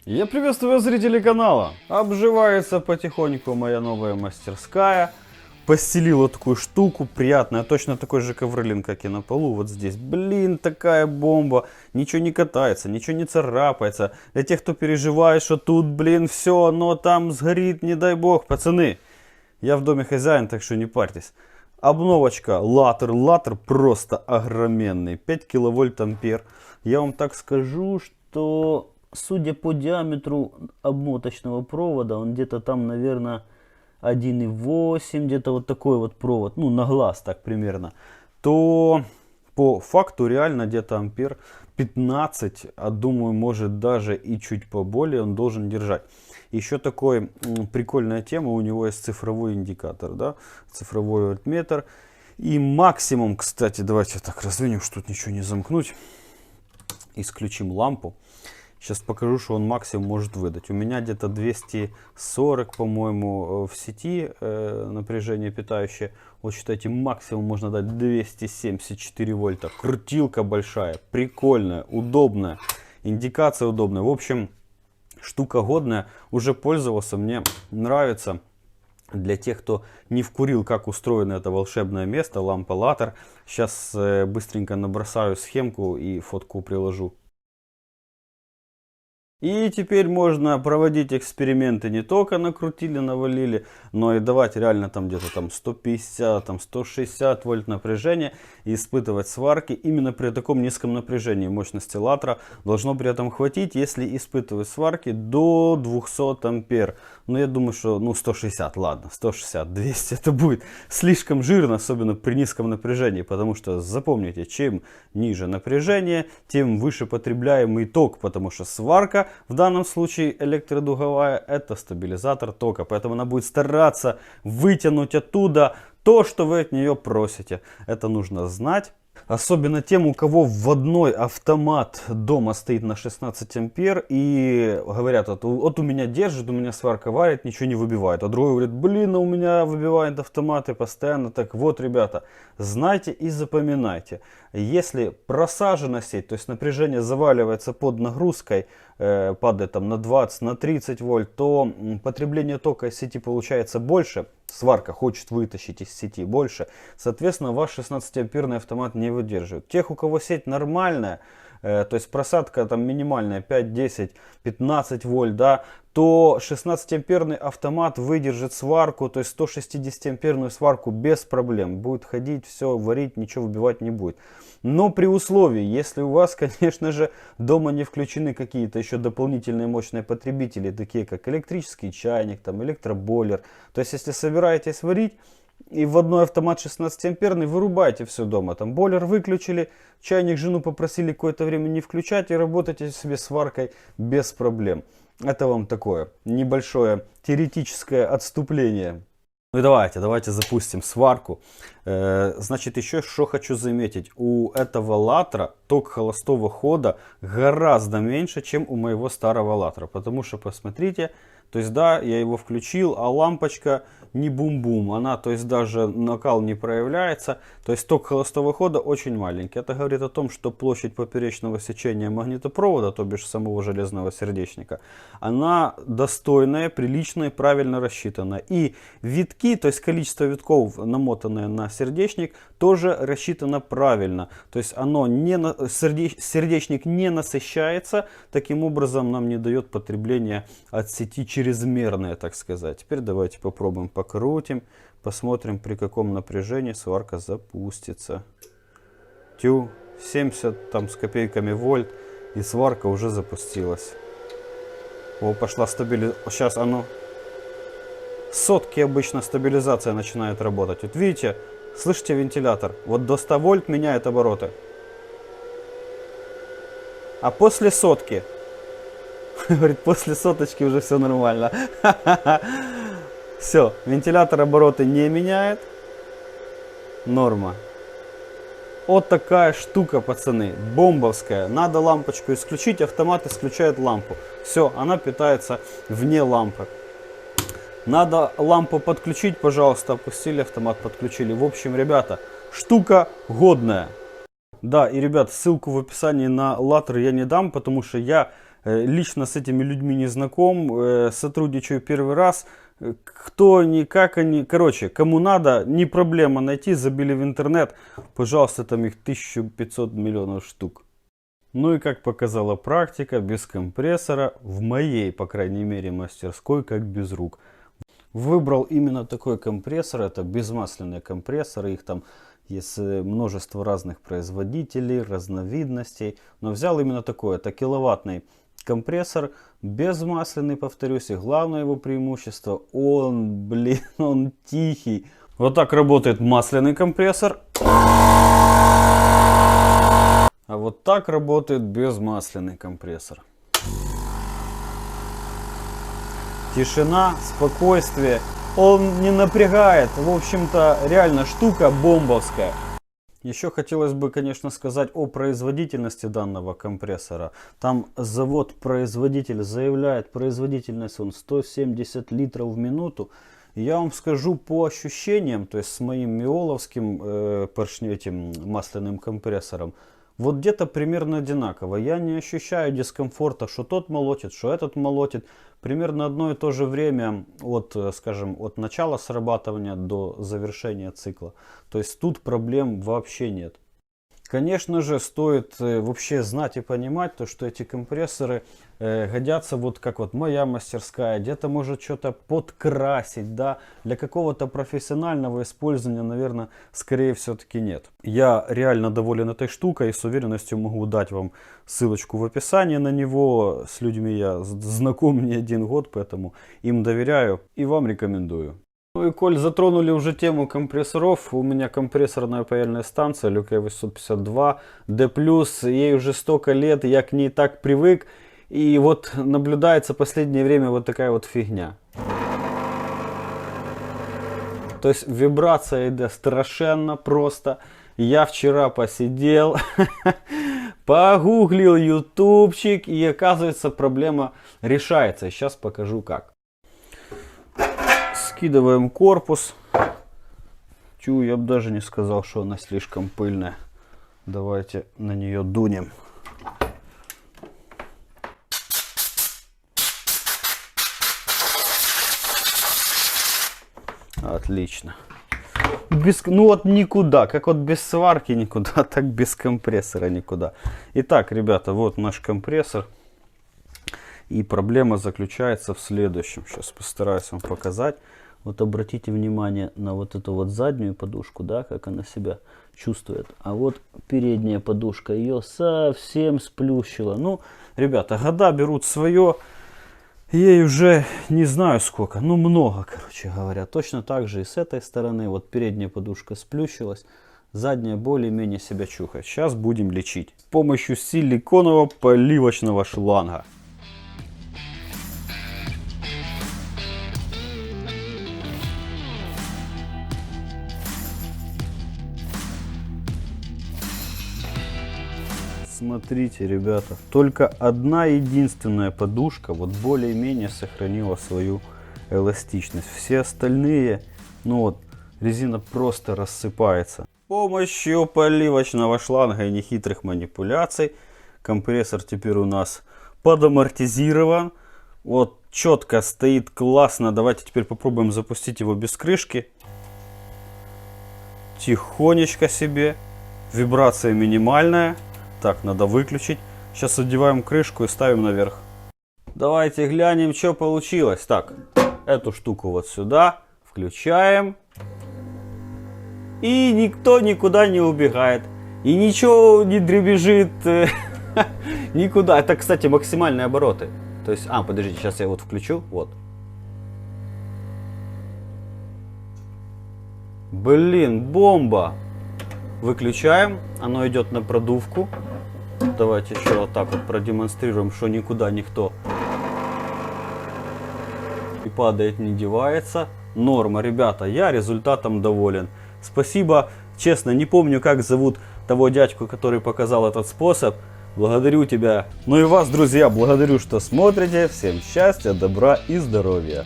Я приветствую зрителей канала. Обживается потихоньку моя новая мастерская. Постелил вот такую штуку, приятная, точно такой же ковролин, как и на полу, вот здесь. Блин, такая бомба, ничего не катается, ничего не царапается. Для тех, кто переживает, что тут, блин, все, оно там сгорит, не дай бог. Пацаны, я в доме хозяин, так что не парьтесь. Обновочка, латер просто огроменный, 5 киловольт ампер. Я вам так скажу, что судя по диаметру обмоточного провода, он где-то там, наверное, 1,8, где-то вот такой вот провод, ну на глаз так примерно, то по факту реально где-то ампер 15, а думаю, может даже и чуть поболее он должен держать. Еще такой прикольная тема, у него есть цифровой индикатор, да, цифровой вольтметр. И максимум, кстати, давайте так раздвинем, чтобы тут ничего не замкнуть. Исключим лампу. Сейчас покажу, что он максимум может выдать. У меня где-то 240, по-моему, в сети напряжение питающее. Вот считайте, максимум можно дать 274 вольта. Крутилка большая, прикольная, удобная. Индикация удобная. В общем, штука годная. Уже пользовался, мне нравится. Для тех, кто не вкурил, как устроено это волшебное место, лампа латер. Сейчас быстренько набросаю схемку и фотку приложу. И теперь можно проводить эксперименты не только накрутили, навалили, но и давать реально там где-то там 150, там 160 вольт напряжения и испытывать сварки. Именно при таком низком напряжении мощности латера должно при этом хватить, если испытывать сварки до 200 ампер. Но я думаю, что ну 160, ладно, 160, 200 это будет слишком жирно, особенно при низком напряжении, потому что запомните, чем ниже напряжение, тем выше потребляемый ток, потому что сварка в данном случае электродуговая это стабилизатор тока, поэтому она будет стараться вытянуть оттуда то, что вы от нее просите. Это нужно знать. Особенно тем, у кого вводной автомат дома стоит на 16 ампер и говорят, вот у меня держит, у меня сварка варит, ничего не выбивает. А другой говорит, блин, у меня выбивает автоматы постоянно. Так вот, ребята, знайте и запоминайте. Если просажена сеть, то есть напряжение заваливается под нагрузкой, падает там на 20, на 30 вольт, то потребление тока из сети получается больше. Сварка хочет вытащить из сети больше. Соответственно, ваш 16-амперный автомат не выдерживает. Тех, у кого сеть нормальная, то есть просадка там минимальная 5, 10, 15 вольт, да, то 16-амперный автомат выдержит сварку, то есть 160-амперную сварку без проблем. Будет ходить, все, варить, ничего выбивать не будет. Но при условии, если у вас, конечно же, дома не включены какие-то еще дополнительные мощные потребители, такие как электрический чайник, там, электробойлер. То есть, если собираетесь варить, и вводной автомат 16-амперный, вырубайте все дома. Там бойлер выключили, чайник жену попросили какое-то время не включать и работайте себе сваркой без проблем. Это вам такое небольшое теоретическое отступление. Ну и давайте запустим сварку. Значит, еще что хочу заметить. У этого латера ток холостого хода гораздо меньше, чем у моего старого латера. Потому что, посмотрите, то есть да, я его включил, а лампочка не бум-бум. Она, то есть даже накал не проявляется. То есть ток холостого хода очень маленький. Это говорит о том, что площадь поперечного сечения магнитопровода, то бишь самого железного сердечника, она достойная, приличная, правильно рассчитана. И витки, то есть количество витков, намотанное на сердечник, тоже рассчитано правильно. То есть оно сердечник не насыщается, таким образом нам не дает потребление от сети чрезмерное, так сказать. Теперь давайте попробуем покрутим, посмотрим, при каком напряжении сварка запустится. 70 там с копейками вольт, и сварка уже запустилась. О, пошла стабилизация. Сейчас оно. Сотки обычно стабилизация начинает работать. Вот видите, слышите вентилятор? Вот до 100 вольт меняет обороты. А после сотки, говорит, после соточки уже все нормально. Все, вентилятор обороты не меняет. Норма. Вот такая штука, пацаны, бомбовская. Надо лампочку исключить, автомат исключает лампу. Все, она питается вне лампы. Надо лампу подключить, пожалуйста, опустили автомат, подключили. В общем, ребята, штука годная. Да, и, ребят, ссылку в описании на латер я не дам, потому что я лично с этими людьми не знаком, сотрудничаю первый раз. Кто они, как они, короче, кому надо, не проблема найти, забили в интернет, пожалуйста, там их 1500 миллионов штук. Ну и как показала практика, без компрессора, в моей, по крайней мере, мастерской, как без рук. Выбрал именно такой компрессор, это безмасляные компрессоры, их там есть множество разных производителей, разновидностей, но взял именно такой, это киловаттный компрессор, безмасляный, повторюсь, и главное его преимущество, он тихий. Вот так работает масляный компрессор. А вот так работает безмасляный компрессор. Тишина, спокойствие, он не напрягает, в общем-то, реально штука бомбовская. Еще хотелось бы, конечно, сказать о производительности данного компрессора. Там завод-производитель заявляет, производительность он 170 литров в минуту. Я вам скажу по ощущениям, то есть с моим миоловским этим масляным компрессором, вот где-то примерно одинаково. Я не ощущаю дискомфорта, что тот молотит, что этот молотит. Примерно одно и то же время от, скажем, от начала срабатывания до завершения цикла. То есть тут проблем вообще нет. Конечно же, стоит вообще знать и понимать, то, что эти компрессоры годятся вот как вот моя мастерская, где-то может что-то подкрасить, да, для какого-то профессионального использования, наверное, скорее все-таки нет. Я реально доволен этой штукой и с уверенностью могу дать вам ссылочку в описании на него. С людьми я знаком не 1 год, поэтому им доверяю и вам рекомендую. Ну и коль затронули уже тему компрессоров, у меня компрессорная паяльная станция Люке 852 D+, ей уже столько лет, я к ней так привык, и вот наблюдается в последнее время вот такая вот фигня. То есть вибрация идет страшенно просто. Я вчера посидел, погуглил ютубчик, и оказывается проблема решается. Сейчас покажу как. Скидываем корпус. Я бы даже не сказал, что она слишком пыльная. Давайте на нее дунем. Отлично. Ну вот никуда. Как вот без сварки никуда, так без компрессора никуда. Итак, ребята, вот наш компрессор. И проблема заключается в следующем. Сейчас постараюсь вам показать. Вот обратите внимание на вот эту вот заднюю подушку, да, как она себя чувствует. А вот передняя подушка ее совсем сплющила. Ну, ребята, года берут свое. Ей уже не знаю сколько, ну много, короче говоря. Точно так же и с этой стороны. Вот передняя подушка сплющилась. Задняя более-менее себя чухает. Сейчас будем лечить. С помощью силиконового поливочного шланга. Смотрите, ребята, только одна единственная подушка вот более-менее сохранила свою эластичность. Все остальные, ну вот, резина просто рассыпается. С помощью поливочного шланга и нехитрых манипуляций компрессор теперь у нас подамортизирован. Вот, четко стоит, классно. Давайте теперь попробуем запустить его без крышки. Тихонечко себе. Вибрация минимальная. Так, надо выключить. Сейчас одеваем крышку и ставим наверх. Давайте глянем, что получилось. Так, эту штуку вот сюда. Включаем. И никто никуда не убегает. И ничего не дребезжит. Никуда. Это, кстати, максимальные обороты. То есть, подождите, сейчас я вот включу. Вот. Блин, бомба. Выключаем. Оно идет на продувку. Давайте еще вот так вот продемонстрируем, что никуда никто и падает, не девается. Норма, ребята, я результатом доволен. Спасибо, честно, не помню, как зовут того дядьку, который показал этот способ. Благодарю тебя. Ну и вас, друзья, благодарю, что смотрите. Всем счастья, добра и здоровья.